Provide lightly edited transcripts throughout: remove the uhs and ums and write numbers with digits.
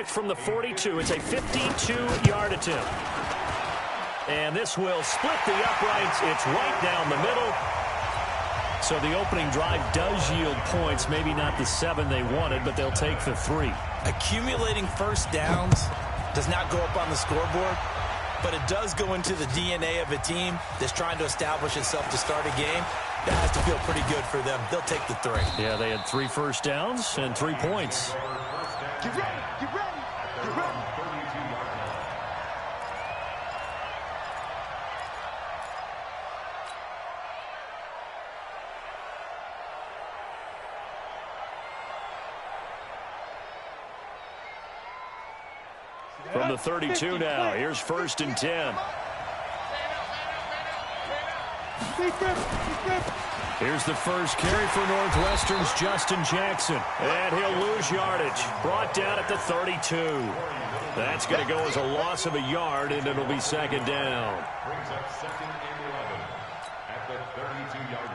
From the 42, it's a 52-yard attempt. And this will split the uprights. It's right down the middle. So the opening drive does yield points. Maybe not the 7 they wanted, but they'll take the 3. Accumulating first downs does not go up on the scoreboard, but it does go into the DNA of a team that's trying to establish itself to start a game. That has to feel pretty good for them. They'll take the 3. Yeah, they had 3 first downs and 3 points. Get ready, get ready, get ready. From the 32 now, here's 1st and 10. Here's the first carry for Northwestern's Justin Jackson. And he'll lose yardage. Brought down at the 32. That's going to go as a loss of a yard, and it'll be 2nd down. Brings up 2nd and 11 at the 32-yard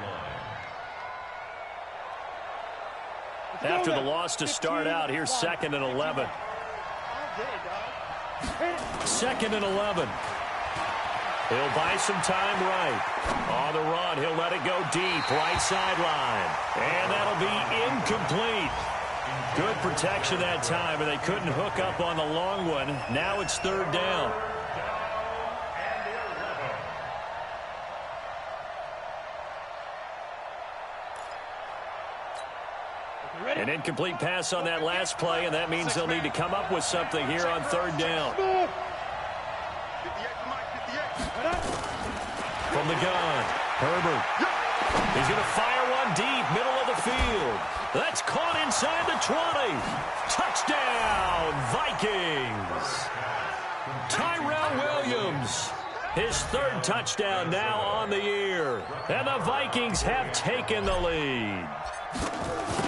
line. After the loss to start out, here's 2nd and 11. 2nd and 11. He'll buy some time right. On the run, he'll let it go deep, right sideline. And that'll be incomplete. Good protection that time, and they couldn't hook up on the long one. Now it's 3rd down. An incomplete pass on that last play, and that means they'll need to come up with something here on 3rd down. From the gun, Herbert. He's going to fire one deep, middle of the field. That's caught inside the 20. Touchdown, Vikings. Tyrell Williams, his 3rd touchdown now on the year. And the Vikings have taken the lead.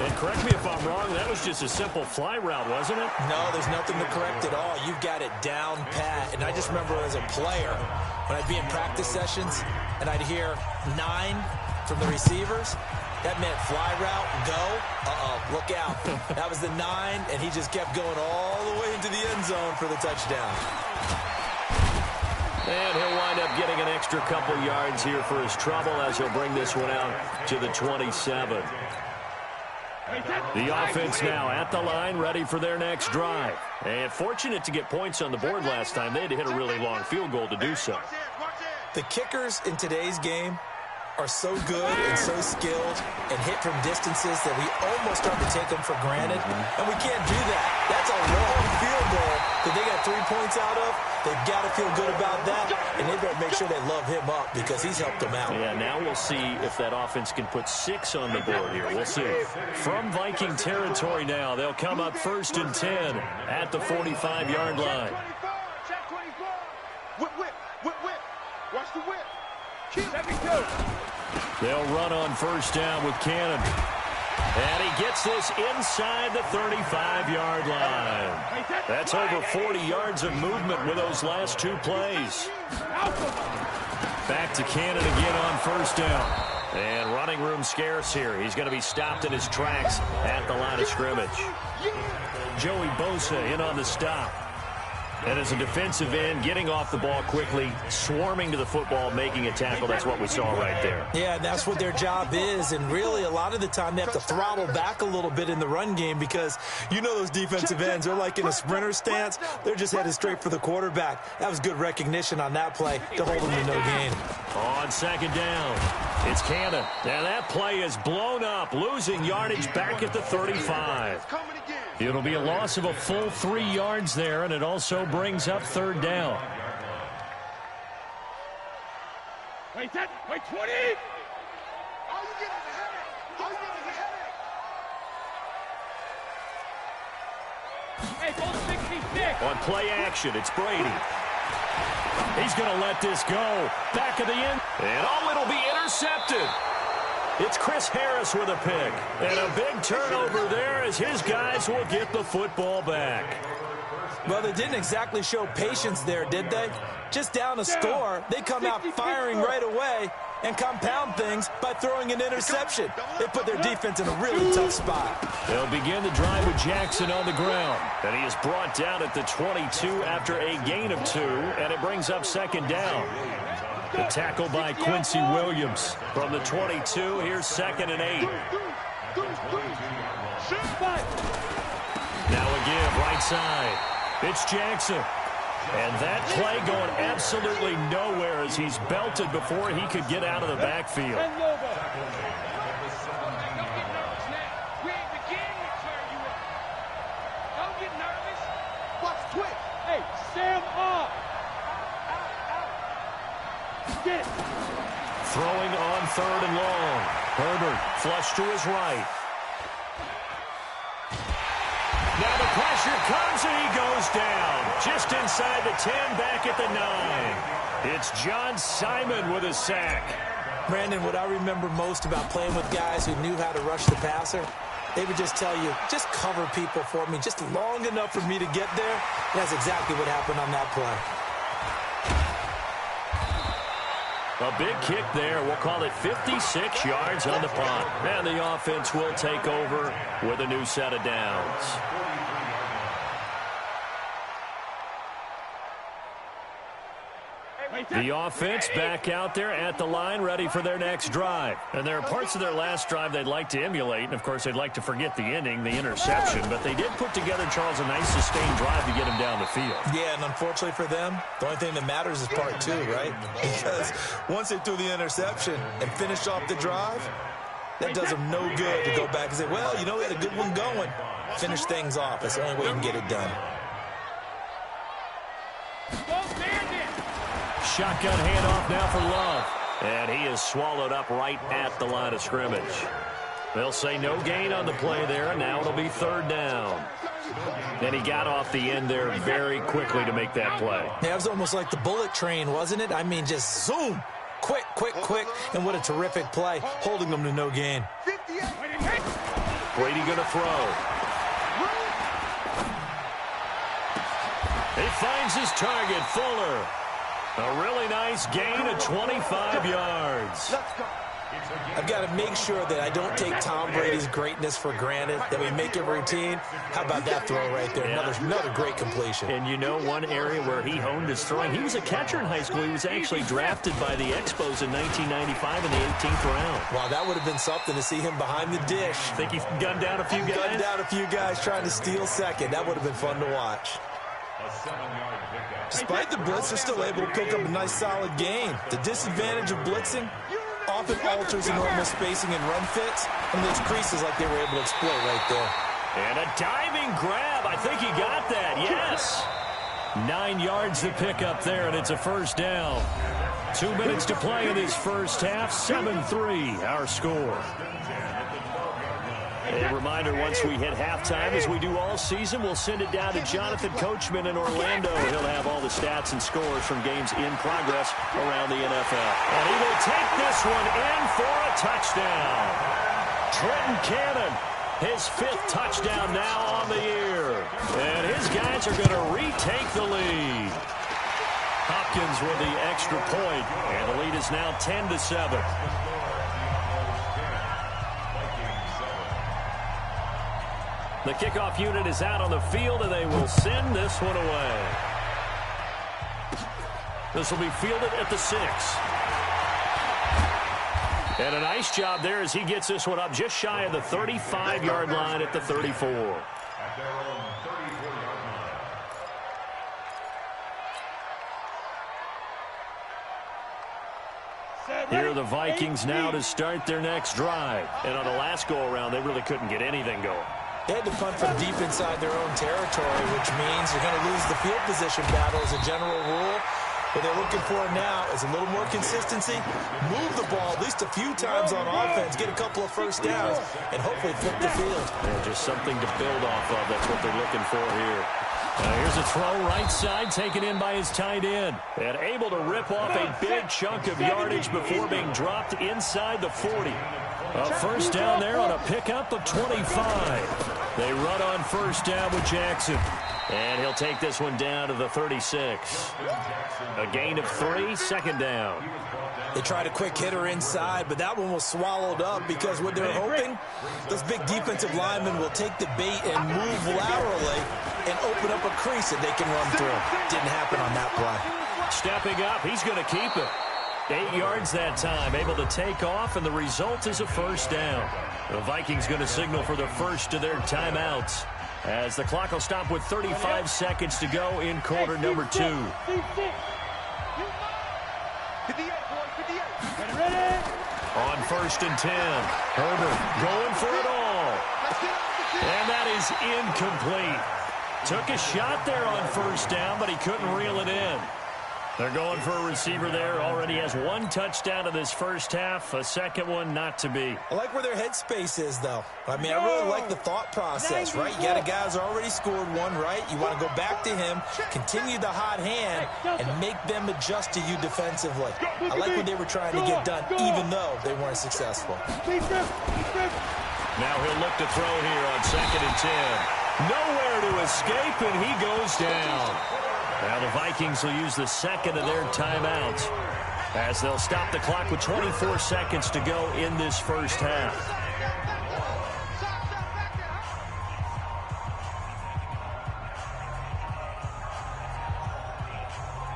And correct me if I'm wrong, that was just a simple fly route, wasn't it? No, there's nothing to correct at all. You've got it down pat. And I just remember as a player, when I'd be in practice sessions and I'd hear 9 from the receivers, that meant fly route, go, look out. That was the 9, and he just kept going all the way into the end zone for the touchdown. And he'll wind up getting an extra couple yards here for his trouble as he'll bring this one out to the 27. The offense now at the line, ready for their next drive. And fortunate to get points on the board last time. They had to hit a really long field goal to do so. The kickers in today's game are so good and so skilled and hit from distances that we almost start to take them for granted. And we can't do that. That's a long field goal that they got 3 points out of. They've got to feel good about that, and they better make sure they love him up because he's helped them out. Yeah, now we'll see if that offense can put 6 on the board here. We'll see. From Viking territory now, they'll come up 1st and 10 at the 45-yard line. Check 24. Whip, whip, whip, whip. Watch the whip. They'll run on 1st down with Cannon. And he gets this inside the 35-yard line. That's over 40 yards of movement with those last 2 plays. Back to Cannon again on 1st down. And running room scarce here. He's going to be stopped in his tracks at the line of scrimmage. Joey Bosa in on the stop. And as a defensive end, getting off the ball quickly, swarming to the football, making a tackle. That's what we saw right there. Yeah, and that's what their job is. And really, a lot of the time, they have to throttle back a little bit in the run game because you know those defensive ends, they're like in a sprinter stance. They're just headed straight for the quarterback. That was good recognition on that play to hold them to no gain. On 2nd down, it's Cannon. And that play is blown up, losing yardage back at the 35. It'll be a loss of a full 3 yards there, and it also brings up 3rd down. Wait, 20. Are you getting the headache? Are you getting the headache? Hey, goal 66. On play action, it's Brady. He's going to let this go. Back of the end. And it'll be intercepted. It's Chris Harris with a pick. And a big turnover there as his guys will get the football back. Well, they didn't exactly show patience there, did they? Just down a score, they come out firing right away, and compound things by throwing an interception. They put their defense in a really tough spot. They'll begin the drive with Jackson on the ground. And he is brought down at the 22 after a gain of 2, and it brings up second down. The tackle by Quincy Williams from the 22. Here's 2nd and 8. Now a give right side. It's Jackson. And that play going absolutely nowhere as he's belted before he could get out of the backfield. Hey, Sam up. Get it. Throwing on 3rd and long. Herbert flush to his right. Now the pressure comes and he goes down. Just inside the 10, back at the 9. It's John Simon with a sack. Brandon, what I remember most about playing with guys who knew how to rush the passer, they would just tell you, just cover people for me just long enough for me to get there. And that's exactly what happened on that play. A big kick there. We'll call it 56 yards on the punt. And the offense will take over with a new set of downs. The offense back out there at the line, ready for their next drive. And there are parts of their last drive they'd like to emulate. And, of course, they'd like to forget the ending, the interception. But they did put together, Charles, a nice sustained drive to get him down the field. Yeah, and unfortunately for them, the only thing that matters is part 2, right? Because once they threw the interception and finished off the drive, that does them no good to go back and say, well, you know, we had a good one going. Finish things off. That's the only way you can get it done. Shotgun handoff now for Love. And he is swallowed up right at the line of scrimmage. They'll say no gain on the play there, and now it'll be 3rd down. And he got off the end there very quickly to make that play. Yeah, it was almost like the bullet train, wasn't it? I mean, just zoom. Quick, quick, quick. And what a terrific play, holding them to no gain. Brady going to throw. He finds his target, Fuller. A really nice gain of 25 yards. I've got to make sure that I don't take Tom Brady's greatness for granted, that we make it routine. How about that throw right there? Yeah. Another great completion. And you know one area where he honed his throwing, he was a catcher in high school. He was actually drafted by the Expos in 1995 in the 18th round. Wow, that would have been something to see him behind the dish. Think he's gunned down a few guys? Gunned down a few guys trying to steal second. That would have been fun to watch. Despite the blitz, they're still able to pick up a nice, solid gain. The disadvantage of blitzing often alters the normal spacing and run fits, and those creases like they were able to exploit right there. And a diving grab. I think he got that, yes. 9 yards to pick up there, and it's a 1st down. 2 minutes to play in this first half. 7-3, our score. A reminder, once we hit halftime, as we do all season, we'll send it down to Jonathan Coachman in Orlando. He'll have all the stats and scores from games in progress around the NFL. And he will take this one in for a touchdown. Trenton Cannon, his 5th touchdown now on the year. And his guys are going to retake the lead. Hopkins with the extra point, and the lead is now 10-7. The kickoff unit is out on the field, and they will send this one away. This will be fielded at the 6. And a nice job there as he gets this one up just shy of the 35-yard line at the 34. At their own 34-yard line. Here are the Vikings now to start their next drive. And on the last go-around, they really couldn't get anything going. They had to punt from deep inside their own territory, which means you're going to lose the field position battle as a general rule. What they're looking for now is a little more consistency, move the ball at least a few times on offense, get a couple of 1st downs, and hopefully flip the field. Yeah, just something to build off of. That's what they're looking for here. Here's a throw right side, taken in by his tight end. And able to rip off a big chunk of yardage before being dropped inside the 40. A 1st down there on a pickup of 25. They run on 1st down with Jackson. And he'll take this one down to the 36. A gain of 3, second down. They tried a quick hitter inside, but that one was swallowed up because what they're hoping, those big defensive linemen will take the bait and move laterally and open up a crease that they can run through. Didn't happen on that play. Stepping up, he's going to keep it. 8 yards that time, able to take off, and the result is a first down. The Vikings going to signal for the first of their timeouts, as the clock will stop with 35 seconds to go in quarter number 2. On first and 10, Herbert going for it all. And that is incomplete. Took a shot there on first down, but he couldn't reel it in. They're going for a receiver there. Already has 1 touchdown in this first half. A second one not to be. I like where their headspace is, though. I mean, I really like the thought process, right? You got a guy who's already scored one, right? You want to go back to him, continue the hot hand, and make them adjust to you defensively. I like what they were trying to get done, even though they weren't successful. Now he'll look to throw here on second and 10. Nowhere to escape, and he goes down. Now the Vikings will use the second of their timeouts as they'll stop the clock with 24 seconds to go in this first half.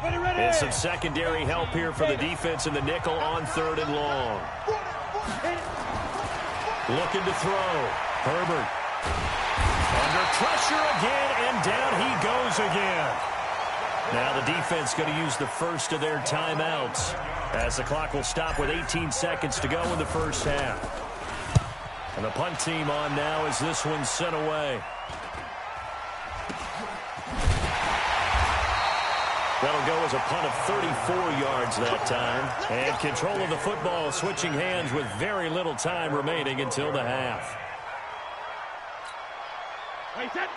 And some secondary help here for the defense in the nickel on third and long. Looking to throw. Herbert. Under pressure again, and down he goes again. Now the defense going to use the first of their timeouts as the clock will stop with 18 seconds to go in the first half. And the punt team on now as this one's sent away. That'll go as a punt of 34 yards that time. And control of the football switching hands with very little time remaining until the half.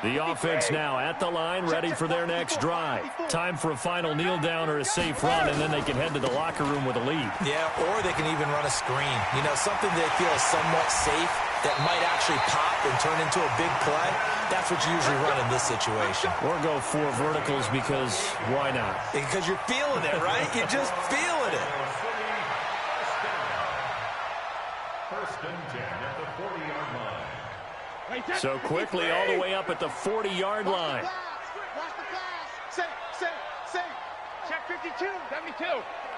The offense now at the line, ready for their next drive. Time for a final kneel down or a safe run, and then they can head to the locker room with a lead. Yeah, or they can even run a screen. You know, something they feel is somewhat safe that might actually pop and turn into a big play. That's what you usually run in this situation. Or go 4 verticals because why not? Because you're feeling it, right? You're just feeling it. First and 10 at the 40-yard line. So quickly all the way up at the 40-yard line. Watch the pass. Safe. Check 52. 72.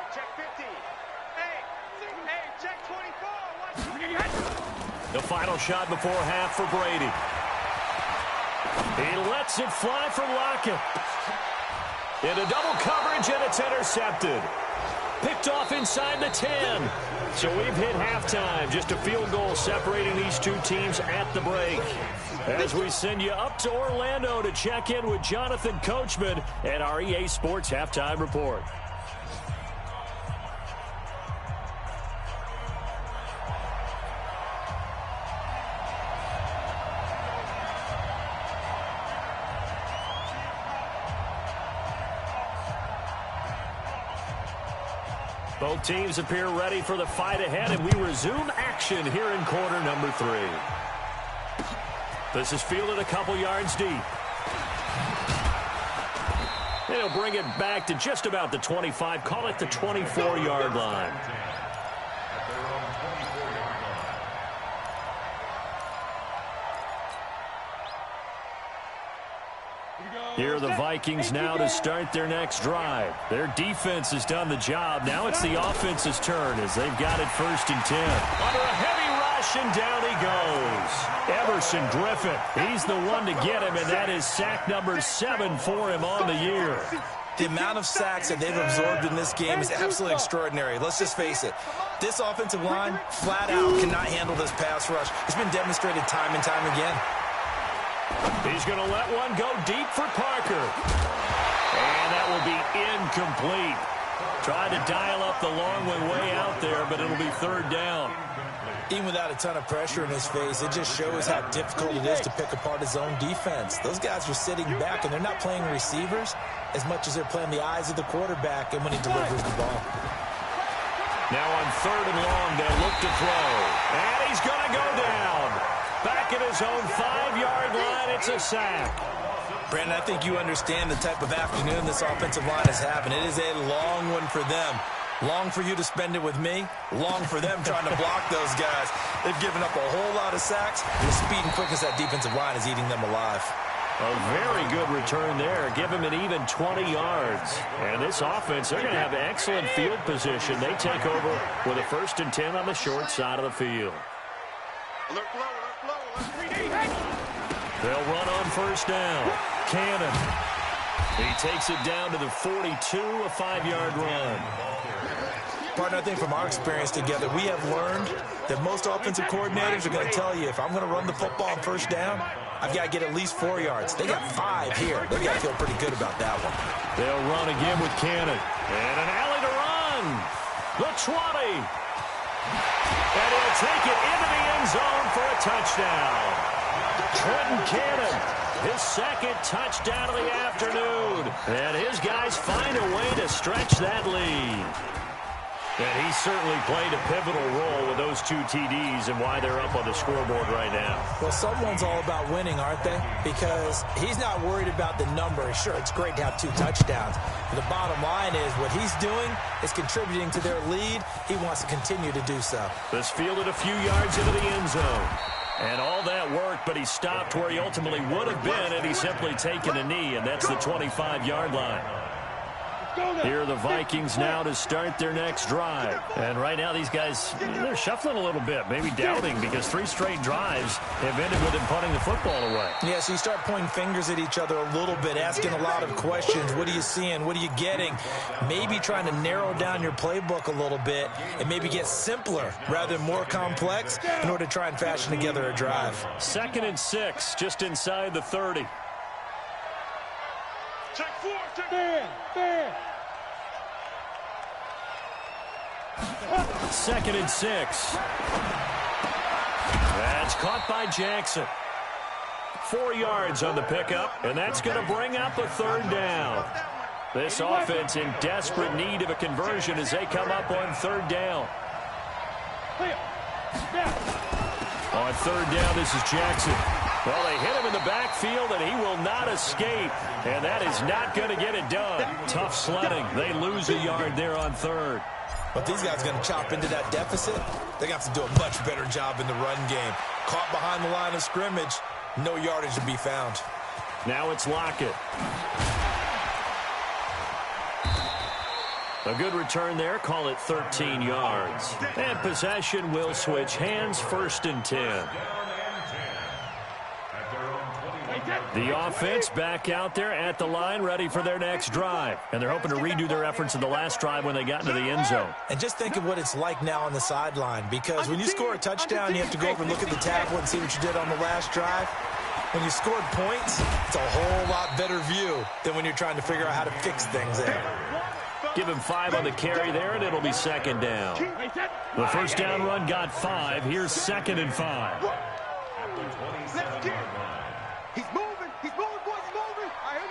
Check 50. Hey, check 24. The final shot before half for Brady. He lets it fly from Lockett. Into double coverage, and it's intercepted. Picked off inside the 10. So we've hit halftime. Just a field goal separating these two teams at the break. As we send you up to Orlando to check in with Jonathan Coachman at our EA Sports Halftime Report. Both teams appear ready for the fight ahead, and we resume action here in quarter number 3. This is fielded a couple yards deep. And he'll bring it back to just about the 25, call it the 24-yard line. Here are the Vikings now to start their next drive. Their defense has done the job. Now it's the offense's turn as they've got it first and 10. Under a heavy rush, and down he goes. Everson Griffin, he's the one to get him, and that is sack number 7 for him on the year. The amount of sacks that they've absorbed in this game is absolutely extraordinary. Let's just face it. This offensive line, flat out, cannot handle this pass rush. It's been demonstrated time and time again. He's going to let one go deep for Parker. And that will be incomplete. Tried to dial up the long one way out there, but it'll be third down. Even without a ton of pressure in his face, it just shows how difficult it is to pick apart his own defense. Those guys are sitting back, and they're not playing receivers as much as they're playing the eyes of the quarterback and when he delivers the ball. Now on third and long, they'll look to throw. And he's going to go down. Back at his own 5-yard line, it's a sack. Brandon, I think you understand the type of afternoon this offensive line is having. It is a long one for them. Long for you to spend it with me. Long for them trying to block those guys. They've given up a whole lot of sacks. And the speed and quickness of that defensive line is eating them alive. A very good return there. Give him an even 20 yards. And this offense, they're going to have excellent field position. They take over with a 1st and 10 on the short side of the field. Alert blow, alert blow. They'll run on 1st down. Cannon. He takes it down to the 42, a 5-yard run. Partner, I think from our experience together, we have learned that most offensive coordinators are going to tell you, if I'm going to run the football on 1st down, I've got to get at least 4 yards. They got 5 here. They've got to feel pretty good about that one. They'll run again with Cannon. And an alley to run. The 20. And he'll take it into the end zone for a touchdown. Trenton Cannon, his 2nd touchdown of the afternoon. And his guys find a way to stretch that lead. And he certainly played a pivotal role with those 2 TDs and why they're up on the scoreboard right now. Well, someone's all about winning, aren't they? Because he's not worried about the number. Sure, it's great to have 2 touchdowns. But the bottom line is what he's doing is contributing to their lead. He wants to continue to do so. This fielded a few yards into the end zone. And all that worked, but he stopped where he ultimately would have been had he simply taken a knee, and that's the 25-yard line. Here are the Vikings now to start their next drive. And right now these guys, they're shuffling a little bit, maybe doubting, because 3 straight drives have ended with him punting the football away. Yeah, so you start pointing fingers at each other a little bit, asking a lot of questions. What are you seeing? What are you getting? Maybe trying to narrow down your playbook a little bit and maybe get simpler rather than more complex in order to try and fashion together a drive. 2nd and 6, just inside the 30. Check 4, check 4. 2nd and 6. That's caught by Jackson. 4 yards on the pickup, and that's going to bring up a 3rd down. This offense in desperate need of a conversion as they come up on 3rd down. On 3rd down, this is Jackson. Well, they hit him in the backfield, and he will not escape. And that is not going to get it done. Tough sledding. They lose a yard there on 3rd. But these guys are going to chop into that deficit. They're going to have to do a much better job in the run game. Caught behind the line of scrimmage, no yardage to be found. Now it's Lockett. A good return there. Call it 13 yards. And possession will switch hands. 1st and 10. The offense back out there at the line, ready for their next drive. And they're hoping to redo their efforts in the last drive when they got into the end zone. And just think of what it's like now on the sideline, because when you score a touchdown, you have to go over and look at the tablet and see what you did on the last drive. When you scored points, it's a whole lot better view than when you're trying to figure out how to fix things there. Give him 5 on the carry there, and it'll be 2nd down. The 1st down run got 5. Here's 2nd and 5. He's moving, boys, he's moving. All right, here we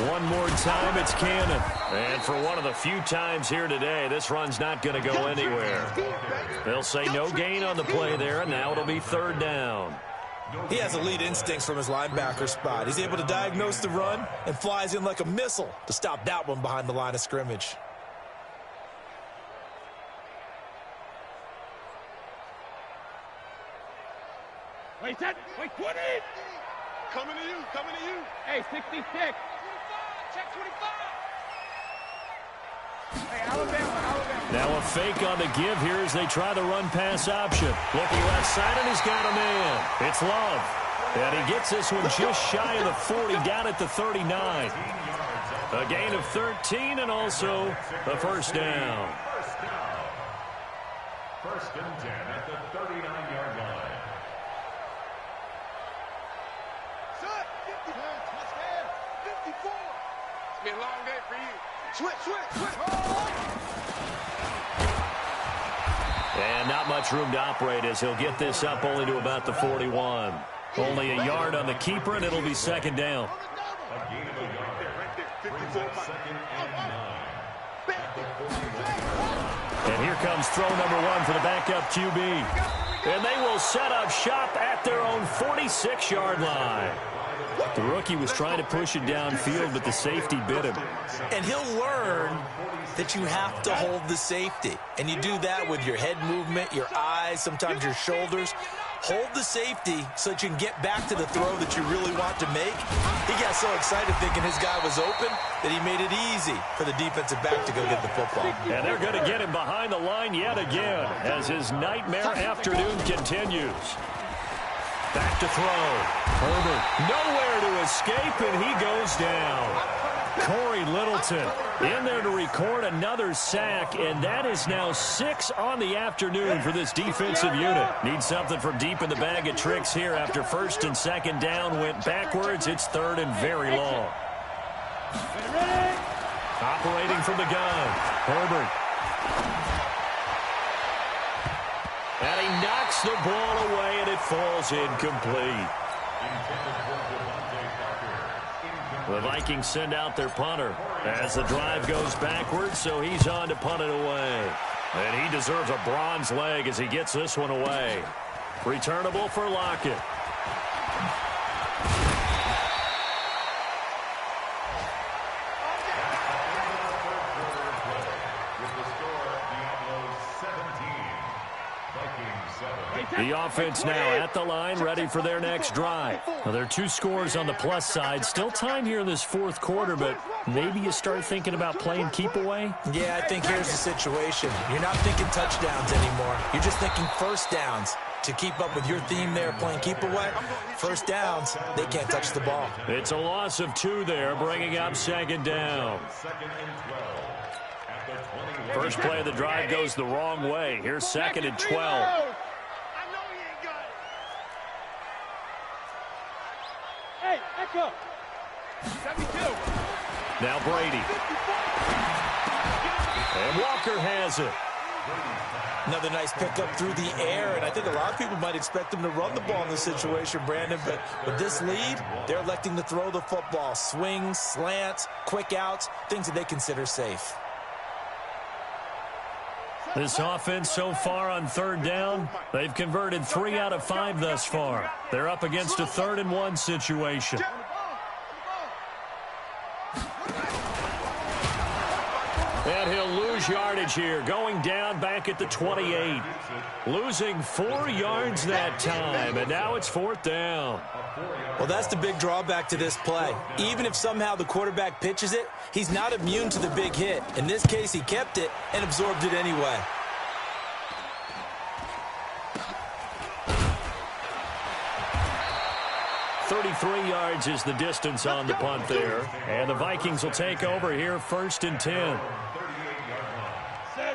go. One more time, it's Cannon. And for one of the few times here today, this run's not going to go anywhere. They'll say no gain on the play there, and now it'll be 3rd down. He has elite instincts from his linebacker spot. He's able to diagnose the run and flies in like a missile to stop that one behind the line of scrimmage. Wait, 20. Coming to you. Hey, 66. 25, check 25. Hey, Alabama. Now a fake on the give here as they try the run-pass option. Looking left side, and he's got a man. It's Love. And he gets this one just shy of the 40, down at the 39. A gain of 13 and also the 1st down. 1st and 10 at the 39-yard line. Shut. 50. Touchdown. 54. It's been a long day for you. Switch. And not much room to operate as he'll get this up only to about the 41. Only a yard on the keeper, and it'll be 2nd down. A gain of a yard. Right there. 54. 2nd and 9. And here comes throw number 1 for the backup QB. And they will set up shop at their own 46-yard line. The rookie was trying to push it downfield, but the safety bit him. And he'll learn that you have to hold the safety. And you do that with your head movement, your eyes, sometimes your shoulders. Hold the safety so that you can get back to the throw that you really want to make. He got so excited thinking his guy was open that he made it easy for the defensive back to go get the football. And they're going to get him behind the line yet again as his nightmare afternoon continues. Back to throw. Herbert nowhere to escape, and he goes down. Corey Littleton in there to record another sack, and that is now 6 on the afternoon for this defensive unit. Need something from deep in the bag of tricks here after first and second down went backwards. It's third and very long. Operating from the gun, Herbert. And he knocks the ball away, and it falls incomplete. The Vikings send out their punter as the drive goes backwards, so he's on to punt it away. And he deserves a bronze leg as he gets this one away. Returnable for Lockett. The offense now at the line, ready for their next drive. Well, there are 2 scores on the plus side. Still time here in this fourth quarter, but maybe you start thinking about playing keep away? Yeah, I think here's the situation. You're not thinking touchdowns anymore. You're just thinking first downs. To keep up with your theme there, playing keep away, first downs, they can't touch the ball. It's a loss of 2 there, bringing up second down. First play of the drive goes the wrong way. Here's second and 12. Hey, echo. 72. Now Brady. And Walker has it. Another nice pickup through the air, and I think a lot of people might expect him to run the ball in this situation, Brandon, but with this lead, they're electing to throw the football. Swings, slants, quick outs, things that they consider safe. This offense so far on third down, they've converted 3 out of 5 thus far. They're up against a 3rd and 1 situation. And he'll lose yardage here, going down back at the 28. Losing 4 yards that time, and now it's 4th down. Well, that's the big drawback to this play. Even if somehow the quarterback pitches it, he's not immune to the big hit. In this case, he kept it and absorbed it anyway. .33 yards is the distance on the punt there. And the Vikings will take over here, 1st and 10.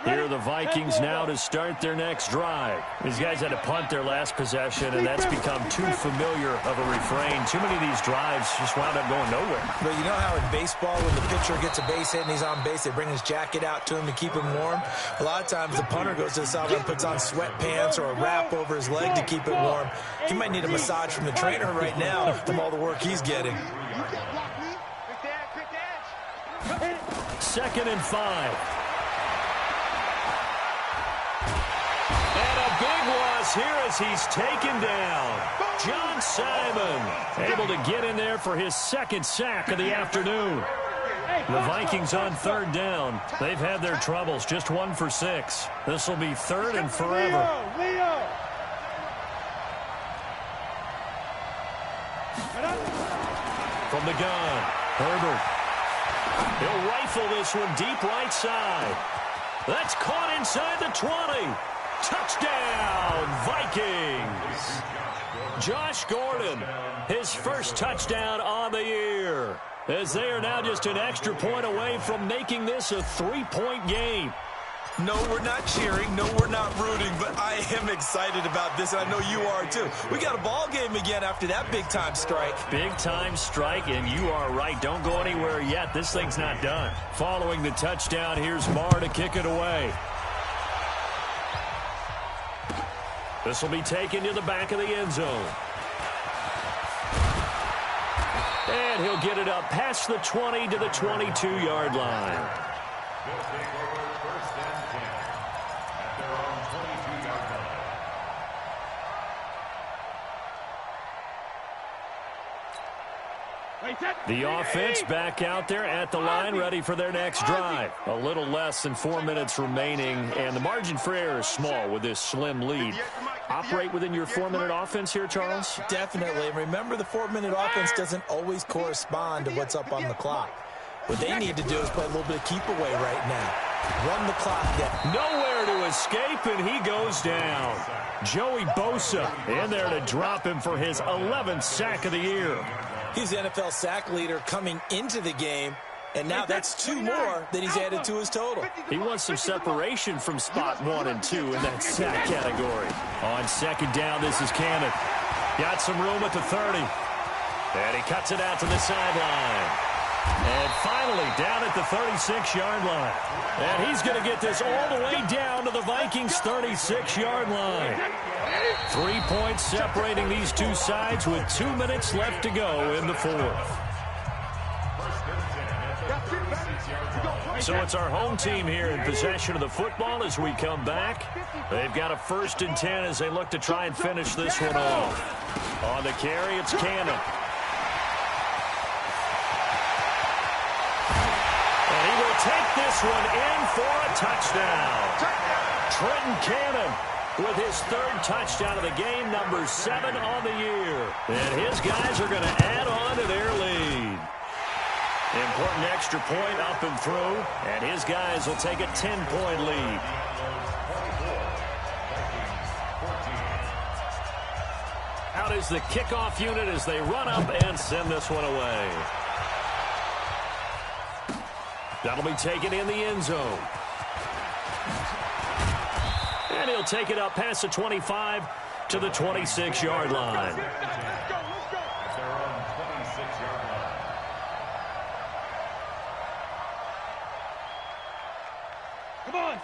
Here are the Vikings now to start their next drive. These guys had to punt their last possession, and that's become too familiar of a refrain. Too many of these drives just wound up going nowhere. But you know how in baseball, when the pitcher gets a base hit and he's on base, they bring his jacket out to him to keep him warm? A lot of times the punter goes to the sideline, puts on sweatpants or a wrap over his leg to keep it warm. He might need a massage from the trainer right now from all the work he's getting. 2nd and 5. Big loss here as he's taken down. John Simon able to get in there for his 2nd sack of the afternoon. The Vikings on 3rd down. They've had their troubles, just 1 for 6. This will be 3rd and forever. From the gun, Herbert. He'll rifle this one deep right side. That's caught inside the 20. Touchdown, Vikings! Josh Gordon, his first touchdown on the year, as they are now just an extra point away from making this a 3-point game. No, we're not cheering. No, we're not rooting, but I am excited about this, and I know you are too. We got a ball game again after that big-time strike. Big-time strike, and you are right. Don't go anywhere yet. This thing's not done. Following the touchdown, here's Marr to kick it away. This will be taken to the back of the end zone. And he'll get it up past the 20 to the 22-yard line. The offense back out there at the line, ready for their next drive. A little less than 4 minutes remaining, and the margin for error is small with this slim lead. Operate within your 4-minute offense here, Charles? Definitely. And remember, the 4-minute offense doesn't always correspond to what's up on the clock. What they need to do is play a little bit of keep away right now. Run the clock down. Nowhere to escape, and he goes down. Joey Bosa in there to drop him for his 11th sack of the year. He's the NFL sack leader coming into the game, and now that's 2 more that he's added to his total. He wants some separation from spot 1 and 2 in that sack category. On second down, this is Cannon. Got some room at the 30. And he cuts it out to the sideline. And finally, down at the 36-yard line. And he's going to get this all the way down to the Vikings' 36-yard line. 3 points separating these two sides with 2 minutes left to go in the fourth. So it's our home team here in possession of the football as we come back. They've got a 1st and 10 as they look to try and finish this one off. On the carry, it's Cannon. Take this one in for a touchdown. Trenton Cannon with his 3rd touchdown of the game, number 7 on the year. And his guys are going to add on to their lead. Important extra point up and through, and his guys will take a 10-point lead. Out is the kickoff unit as they run up and send this one away. That'll be taken in the end zone. And he'll take it up past the 25 to the 26-yard line.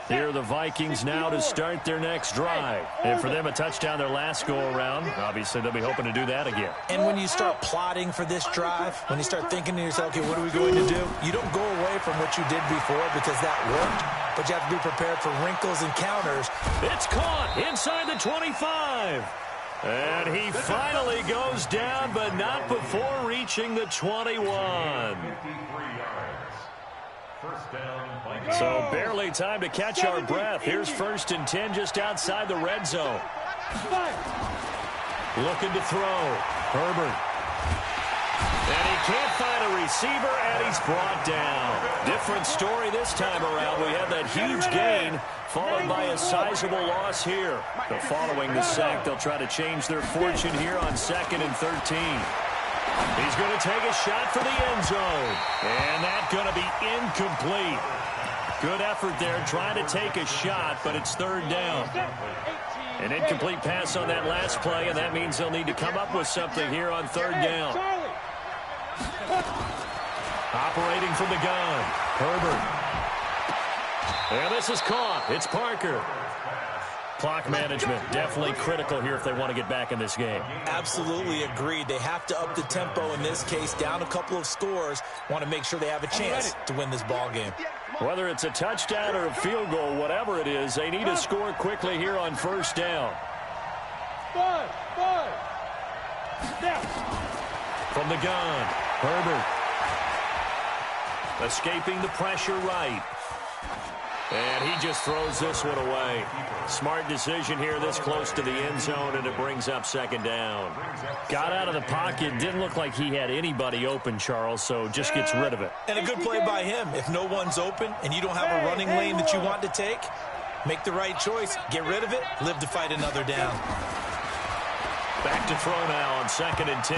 Here are the Vikings now to start their next drive. And for them, a touchdown their last go-around. Obviously, they'll be hoping to do that again. And when you start plotting for this drive, when you start thinking to yourself, okay, what are we going to do? You don't go away from what you did before because that worked, but you have to be prepared for wrinkles and counters. It's caught inside the 25. And he finally goes down, but not before reaching the 21. So barely time to catch our breath. Here's 1st and 10 just outside the red zone. Looking to throw. Herbert. And he can't find a receiver, and he's brought down. Different story this time around. We have that huge gain followed by a sizable loss here. So following the sack, they'll try to change their fortune here on 2nd and 13. He's going to take a shot for the end zone. And that's going to be incomplete. Good effort there trying to take a shot, but it's 3rd down. An incomplete pass on that last play, and that means they'll need to come up with something here on 3rd down. Operating from the gun, Herbert. And this is caught. It's Parker. Clock management definitely critical here if they want to get back in this game. Absolutely agreed. They have to up the tempo in this case, down a couple of scores. Want to make sure they have a chance to win this ball game. Whether it's a touchdown or a field goal, whatever it is, they need to score quickly here on 1st down. From the gun, Herbert. Escaping the pressure right. And he just throws this one away. Smart decision here this close to the end zone, and it brings up 2nd down. Got out of the pocket. Didn't look like he had anybody open, Charles, so just gets rid of it. And a good play by him. If no one's open and you don't have a running lane that you want to take, make the right choice. Get rid of it. Live to fight another down. Back to throw now on 2nd and 10.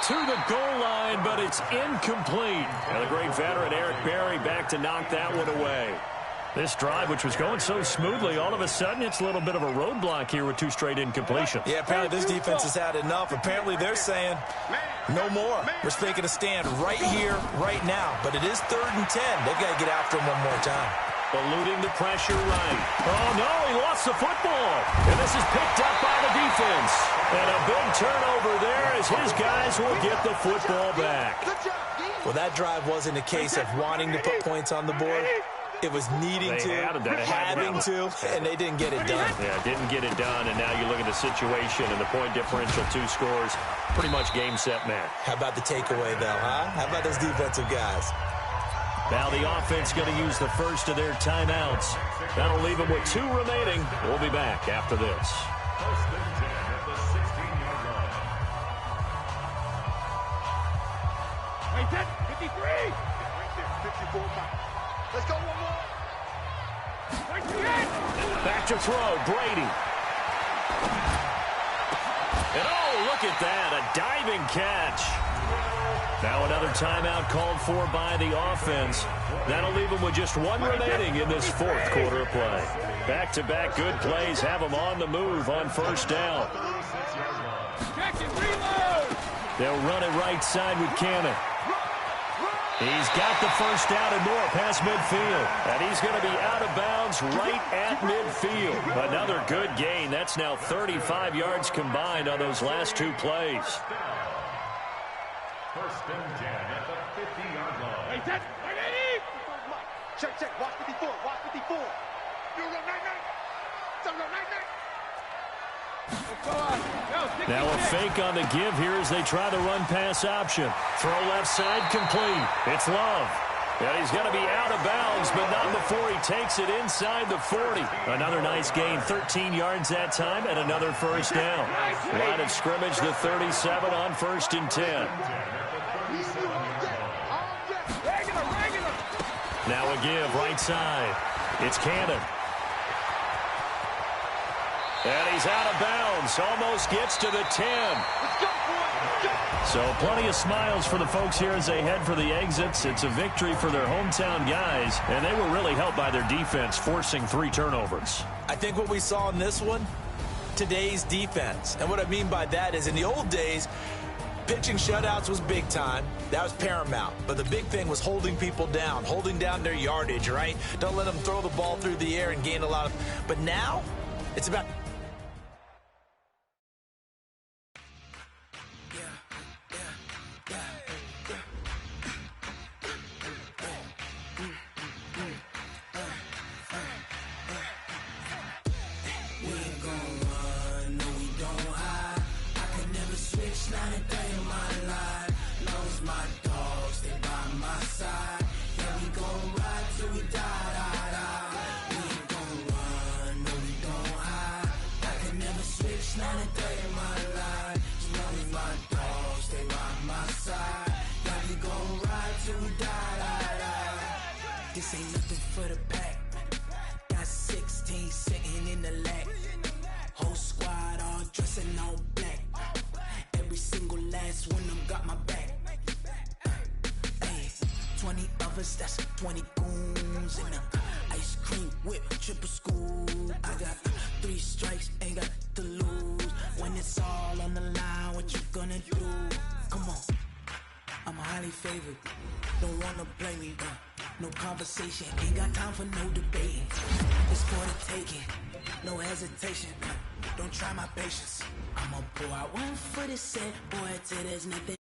To the goal line, but it's incomplete. And the great veteran Eric Berry back to knock that one away. This drive, which was going so smoothly, all of a sudden it's a little bit of a roadblock here with 2 straight incompletions. Yeah, apparently this defense has had enough. Apparently they're saying no more. We're making a stand right here, right now. But it is 3rd and 10. They've got to get after him one more time. Eluding the pressure right. Oh, no, he lost the football. And this is picked up by the defense. And a big turnover there as his guys will get the football back. Well, that drive wasn't a case of wanting to put points on the board. It was needing to, having to, and they didn't get it done. Yeah, didn't get it done, and now you look at the situation and the point differential, 2 scores, pretty much game, set, match. How about the takeaway, though, huh? How about those defensive guys? Now the offense going to use the first of their timeouts. That'll leave them with 2 remaining. We'll be back after this. Hey, 53! Right there, 54 back. Let's go one more. Back to throw, Brady. And oh, look at that, a diving catch. Now another timeout called for by the offense. That'll leave them with just 1 remaining in this 4th quarter of play. Back-to-back good plays have them on the move on first down. They'll run it right side with Cannon. He's got the first down and more past midfield. And he's going to be out of bounds right at midfield. Another good gain. That's now 35 yards combined on those last 2 plays. First and 10 at the 50-yard line. Hey, Ted, check. Watch 54. You go night. So go night. Now a fake on the give here as they try the run-pass option. Throw left side complete. It's Love. And he's going to be out of bounds, but not before he takes it inside the 40. Another nice gain, 13 yards that time, and another first down. Line of scrimmage, the 37 on 1st and 10. Now a give, right side. It's Cannon. And he's out of bounds. Almost gets to the 10. So plenty of smiles for the folks here as they head for the exits. It's a victory for their hometown guys, and they were really helped by their defense, forcing 3 turnovers. I think what we saw in this one, today's defense. And what I mean by that is in the old days, pitching shutouts was big time. That was paramount. But the big thing was holding people down, holding down their yardage, right? Don't let them throw the ball through the air and gain a lot of... But now, it's about... This ain't nothing for the pack. Got 16 sitting in the lag. Whole squad all dressing all black. Every single last one of them got my back. Hey, 20 of us, that's 20 goons in the ice cream whip, triple scoop. I got 3 strikes, ain't got to lose. When it's all on the line, what you gonna do? Come on, I'm highly favored. Don't wanna play me, no conversation, ain't got time for no debating. It's for the taking, no hesitation. Don't try my patience. I'ma pour out one for the set, boy, till there's nothing.